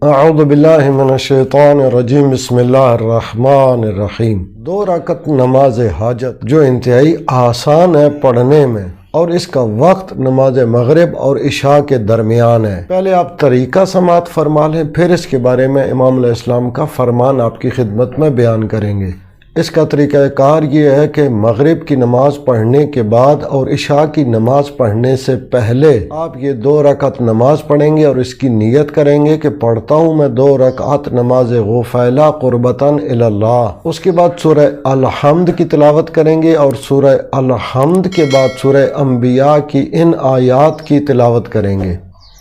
اعوذ باللہ من الشیطان الرجیم بسم اللہ الرحمن الرحیم۔ 2 رکعت نماز حاجت جو انتہائی آسان ہے پڑھنے میں، اور اس کا وقت نماز مغرب اور عشاء کے درمیان ہے۔ پہلے آپ طریقہ سماعت فرما لیں، پھر اس کے بارے میں امام علیہ السلام کا فرمان آپ کی خدمت میں بیان کریں گے۔ اس کا طریقہ کار یہ ہے کہ مغرب کی نماز پڑھنے کے بعد اور عشاء کی نماز پڑھنے سے پہلے آپ یہ 2 رکعت نماز پڑھیں گے اور اس کی نیت کریں گے کہ پڑھتا ہوں میں 2 رکعت نماز غفیلہ قربتاً الی اللہ۔ اس کے بعد سورہ الحمد کی تلاوت کریں گے اور سورہ الحمد کے بعد سورہ انبیاء کی ان آیات کی تلاوت کریں گے۔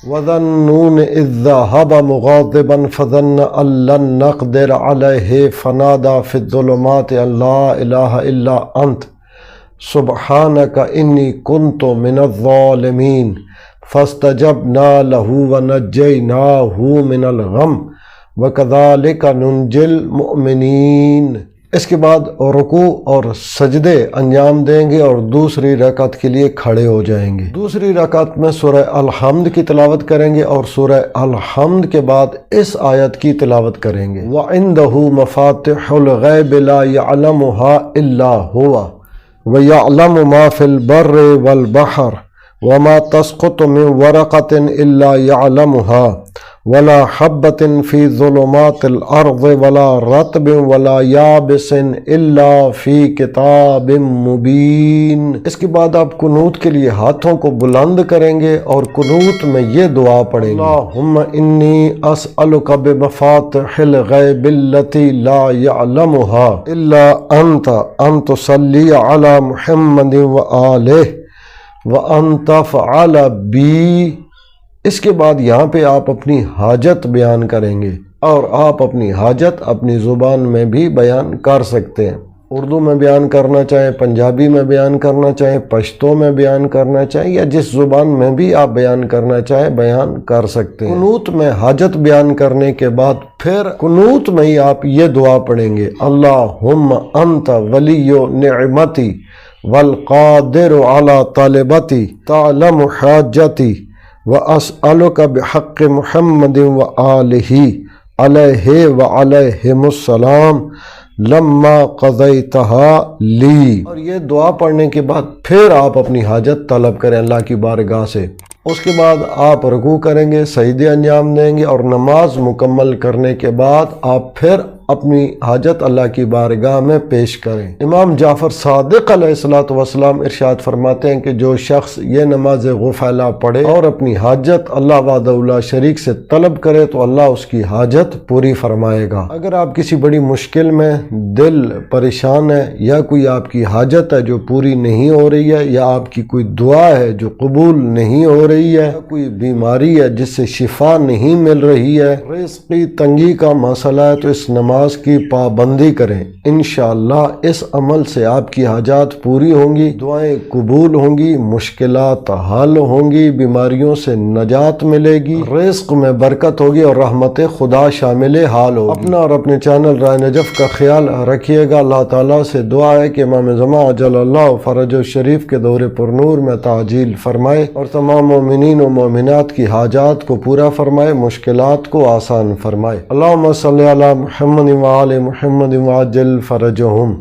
وَظَنُّونِ إِذْ ذَهَبَ مُغَاضِبًا فَظَنَّ أَن لَّن نَّقْدِرَ عَلَيْهِ فَنَادَىٰ فِي الظُّلُمَاتِ أَن لَّا إِلَٰهَ إِلَّا أَنتَ سُبْحَانَكَ إِنِّي كُنتُ مِنَ الظَّالِمِينَ فَاسْتَجَبْنَا لَهُ وَنَجَّيْنَاهُ مِنَ الْغَمِّ وَكَذَٰلِكَ نُنجِي الْمُؤْمِنِينَ۔ اس کے بعد رکوع اور سجدے انجام دیں گے اور دوسری رکعت کے لیے کھڑے ہو جائیں گے۔ دوسری رکعت میں سورہ الحمد کی تلاوت کریں گے اور سورہ الحمد کے بعد اس آیت کی تلاوت کریں گے۔ وَعِندَهُ مَفَاتِحُ الْغَيْبِ لَا يَعْلَمُهَا إِلَّا هُوَ وَيَعْلَمُ مَا فِي الْبَرِّ وَالْبَحْرِ وَمَا تَسْقُطُ مِنْ وَرَقَةٍ إِلَّا يَعْلَمُهَا ولا حبة في ظلمات الأرض ولا رطب ولا يابس إلا في كتاب مبين۔ اس کے بعد آپ قنوت کے لیے ہاتھوں کو بلند کریں گے اور قنوت میں یہ دعا پڑھیں گے: اللہم انی اسألک بمفاتح الغیب التي لا يعلمها الا انت ان تصلی علی محمد وآلہ وان تفعل بی۔ اس کے بعد یہاں پہ آپ اپنی حاجت بیان کریں گے، اور آپ اپنی حاجت اپنی زبان میں بھی بیان کر سکتے ہیں۔ اردو میں بیان کرنا چاہیں، پنجابی میں بیان کرنا چاہیں، پشتو میں بیان کرنا چاہیں، یا جس زبان میں بھی آپ بیان کرنا چاہیں بیان کر سکتے ہیں۔ قنوت میں حاجت بیان کرنے کے بعد پھر قنوت میں ہی آپ یہ دعا پڑھیں گے: اللہم انت ولی نعمتی والقادر علی طالبتی تعلم حاجتی وَأَسْأَلُكَ بِحَقِّ مُحَمَّدٍ وَآلِهِ عَلَيْهِ وَعَلَيْهِمُ السَّلَامُ لَمَّا قَضَيْتَهَا لِي۔ اور یہ دعا پڑھنے کے بعد پھر آپ اپنی حاجت طلب کریں اللہ کی بارگاہ سے۔ اس کے بعد آپ رکوع کریں گے، سجدے انجام دیں گے، اور نماز مکمل کرنے کے بعد آپ پھر اپنی حاجت اللہ کی بارگاہ میں پیش کریں۔ امام جعفر صادق علیہ السلام ارشاد فرماتے ہیں کہ جو شخص یہ نماز غفیلہ پڑھے اور اپنی حاجت اللہ وحدہ لا شریک سے طلب کرے تو اللہ اس کی حاجت پوری فرمائے گا۔ اگر آپ کسی بڑی مشکل میں، دل پریشان ہے، یا کوئی آپ کی حاجت ہے جو پوری نہیں ہو رہی ہے، یا آپ کی کوئی دعا ہے جو قبول نہیں ہو رہی ہے، یا کوئی بیماری ہے جس سے شفا نہیں مل رہی ہے، رزق کی تنگی کا مسئلہ ہے، تو اس نماز کی پابندی کریں۔ انشاءاللہ اس عمل سے آپ کی حاجات پوری ہوں گی، دعائیں قبول ہوں گی، مشکلات حل ہوں گی، بیماریوں سے نجات ملے گی، رزق میں برکت ہوگی اور رحمت خدا شامل حال ہوگی۔ اپنا اور اپنے چینل رائے نجف کا خیال رکھیے گا۔ اللہ تعالیٰ سے دعا ہے کہ امام زمان عجل اللہ فرج الشریف کے دور پرنور میں تعجیل فرمائے اور تمام مومنین و مومنات کی حاجات کو پورا فرمائے، مشکلات کو آسان فرمائے۔ اللہم صلی علی محمد وآل محمد وعجل فرجہم۔